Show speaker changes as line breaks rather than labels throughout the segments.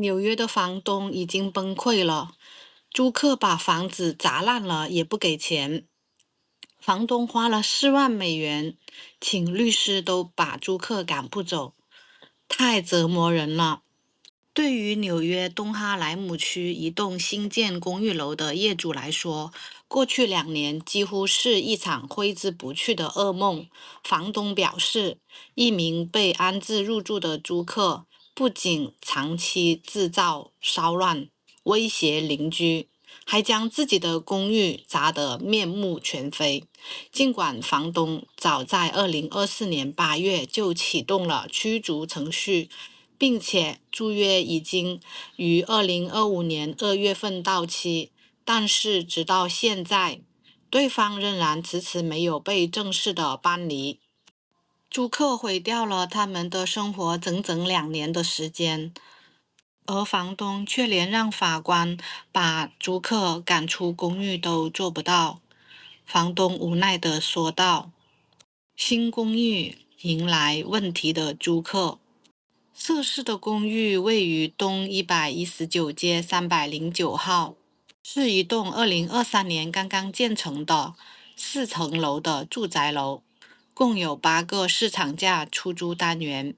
纽约的房东已经崩溃了，租客把房子砸烂了也不给钱。房东花了4万美元，请律师都把租客赶不走，太折磨人了。对于纽约东哈莱姆区一栋新建公寓楼的业主来说，过去2年几乎是一场挥之不去的噩梦。房东表示，一名被安置入住的租客不仅长期制造骚乱，威胁邻居，还将自己的公寓砸得面目全非。尽管房东早在2024年8月就启动了驱逐程序，并且租约已经于2025年2月份到期，但是直到现在，对方仍然迟迟没有被正式的搬离。租客毁掉了他们的生活整整2年的时间，而房东却连让法官把租客赶出公寓都做不到。房东无奈地说道：新公寓迎来问题的租客。涉事的公寓位于东119街309号，是一栋2023年刚刚建成的4层楼的住宅楼，共有8个市场价出租单元。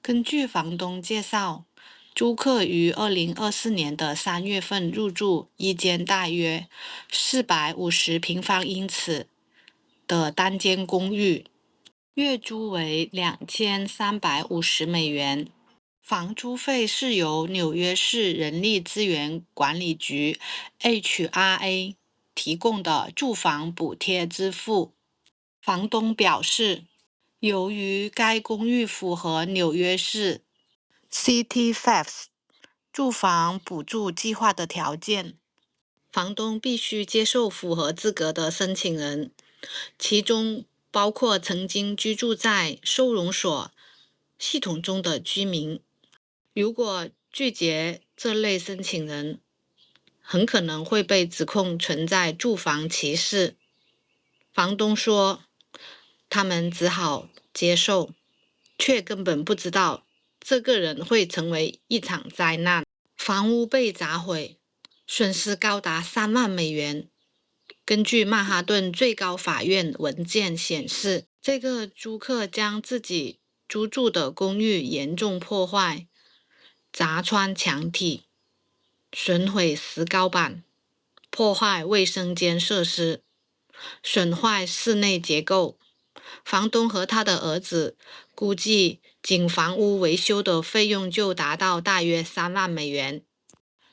根据房东介绍，租客于2024年3月份入住一间大约450平方英尺的单间公寓，月租为2350美元。房租费是由纽约市人力资源管理局 HRA 提供的住房补贴支付。房东表示，由于该公寓符合纽约市 CityFast 住房补助计划的条件，房东必须接受符合资格的申请人，其中包括曾经居住在收容所系统中的居民。如果拒绝这类申请人，很可能会被指控存在住房歧视。房东说，他们只好接受，却根本不知道这个人会成为一场灾难。房屋被砸毁，损失高达3万美元。根据曼哈顿最高法院文件显示，这个租客将自己租住的公寓严重破坏，砸穿墙体，损毁石膏板，破坏卫生间设施，损坏室内结构。房东和他的儿子估计仅房屋维修的费用就达到大约3万美元。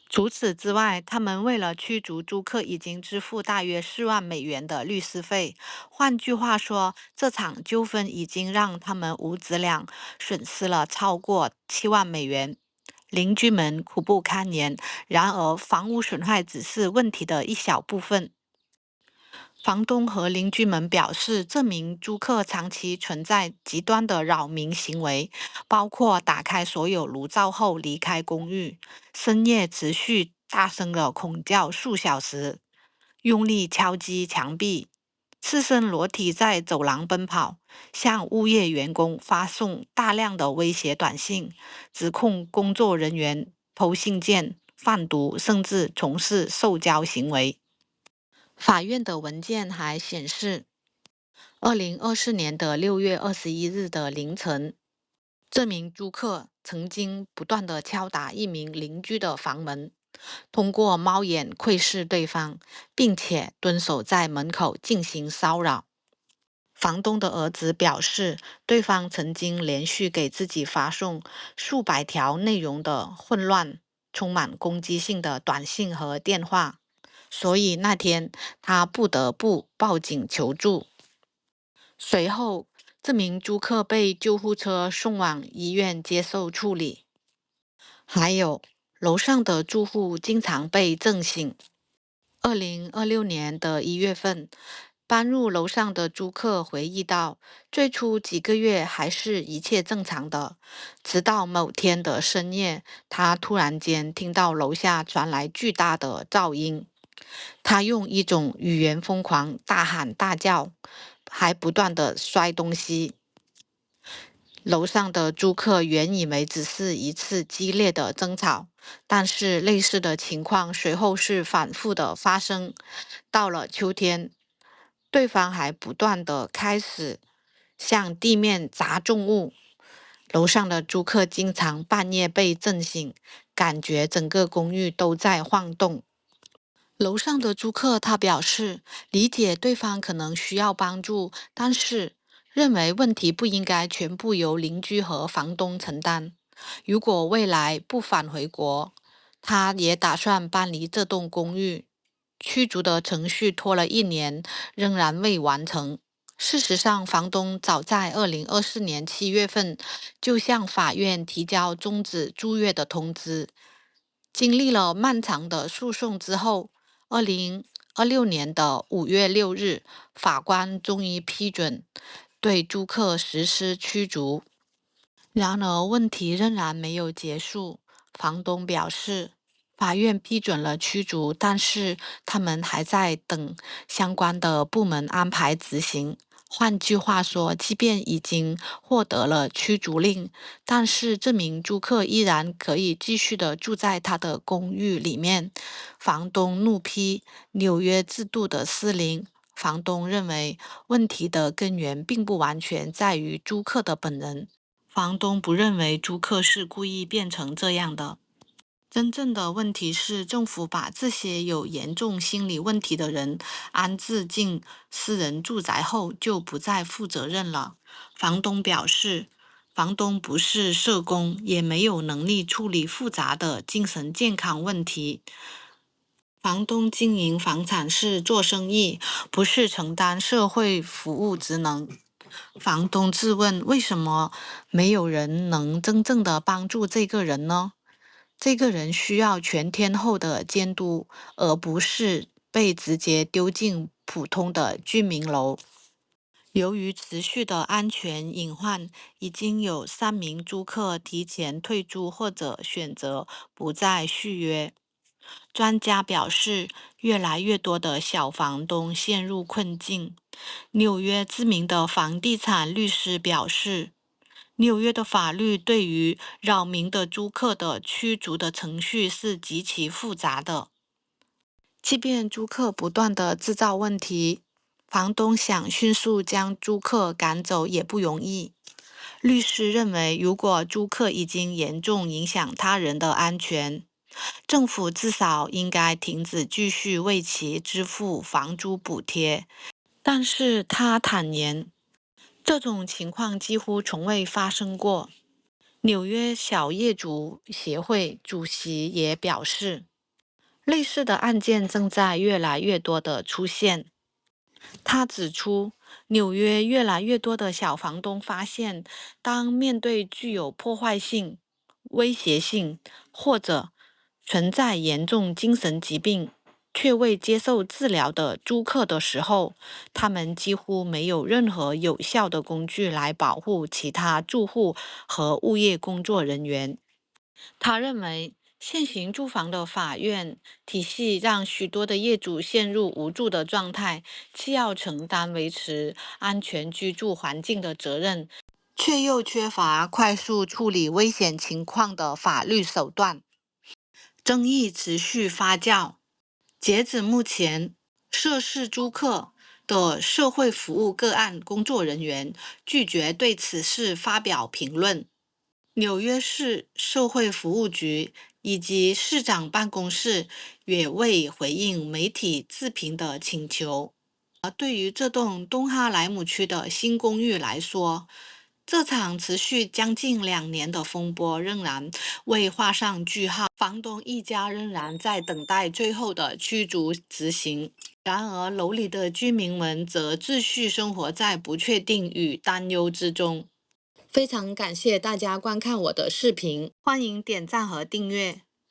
除此之外，他们为了驱逐租客已经支付大约4万美元的律师费。换句话说，这场纠纷已经让他们母子俩损失了超过7万美元。邻居们苦不堪言，然而房屋损坏只是问题的一小部分。房东和邻居们表示，这名租客长期存在极端的扰民行为，包括打开所有炉灶后离开公寓，深夜持续大声的恐叫数小时，用力敲击墙壁，赤身裸体在走廊奔跑，向物业员工发送大量的威胁短信，指控工作人员偷信件、贩毒，甚至从事受教行为。法院的文件还显示，2024年6月21日的凌晨，这名租客曾经不断地敲打一名邻居的房门，通过猫眼窥视对方，并且蹲守在门口进行骚扰。房东的儿子表示，对方曾经连续给自己发送数百条内容的混乱、充满攻击性的短信和电话，所以那天他不得不报警求助。随后，这名租客被救护车送往医院接受处理。还有，楼上的住户经常被震醒。2026年1月份，搬入楼上的租客回忆到，最初几个月还是一切正常的，直到某天的深夜，他突然间听到楼下传来巨大的噪音。他用一种语言疯狂大喊大叫，还不断地摔东西。楼上的租客原以为只是一次激烈的争吵，但是类似的情况随后是反复的发生。到了秋天，对方还不断的开始向地面砸重物。楼上的租客经常半夜被震醒，感觉整个公寓都在晃动。楼上的租客他表示，理解对方可能需要帮助，但是认为问题不应该全部由邻居和房东承担。如果未来不返回国，他也打算搬离这栋公寓。驱逐的程序拖了1年，仍然未完成。事实上，房东早在2024年7月份就向法院提交终止租约的通知。经历了漫长的诉讼之后，2026年5月6日，法官终于批准对租客实施驱逐。然而，问题仍然没有结束。房东表示，法院批准了驱逐，但是他们还在等相关的部门安排执行。换句话说，即便已经获得了驱逐令，但是这名租客依然可以继续的住在他的公寓里面。房东怒批纽约制度的失灵。房东认为，问题的根源并不完全在于租客的本人。房东不认为租客是故意变成这样的。真正的问题是，政府把这些有严重心理问题的人安置进私人住宅后，就不再负责任了。房东表示，房东不是社工，也没有能力处理复杂的精神健康问题。房东经营房产是做生意，不是承担社会服务职能。房东质问：为什么没有人能真正的帮助这个人呢？这个人需要全天候的监督，而不是被直接丢进普通的居民楼。由于持续的安全隐患，已经有3名租客提前退租或者选择不再续约。专家表示，越来越多的小房东陷入困境。纽约知名的房地产律师表示，纽约的法律对于扰民的租客的驱逐的程序是极其复杂的。即便租客不断的制造问题，房东想迅速将租客赶走也不容易。律师认为，如果租客已经严重影响他人的安全，政府至少应该停止继续为其支付房租补贴。但是他坦言，这种情况几乎从未发生过。纽约小业主协会主席也表示，类似的案件正在越来越多的出现。他指出，纽约越来越多的小房东发现，当面对具有破坏性、威胁性或者存在严重精神疾病却未接受治疗的租客的时候，他们几乎没有任何有效的工具来保护其他住户和物业工作人员。他认为，现行住房的法院体系让许多的业主陷入无助的状态，既要承担维持安全居住环境的责任，却又缺乏快速处理危险情况的法律手段。争议持续发酵。截止目前，涉事租客的社会服务个案工作人员拒绝对此事发表评论。纽约市社会服务局以及市长办公室也未回应媒体置评的请求。而对于这栋东哈莱姆区的新公寓来说，这场持续将近2年的风波仍然未画上句号。房东一家仍然在等待最后的驱逐执行。然而，楼里的居民们则继续生活在不确定与担忧之中。非常感谢大家观看我的视频，欢迎点赞和订阅。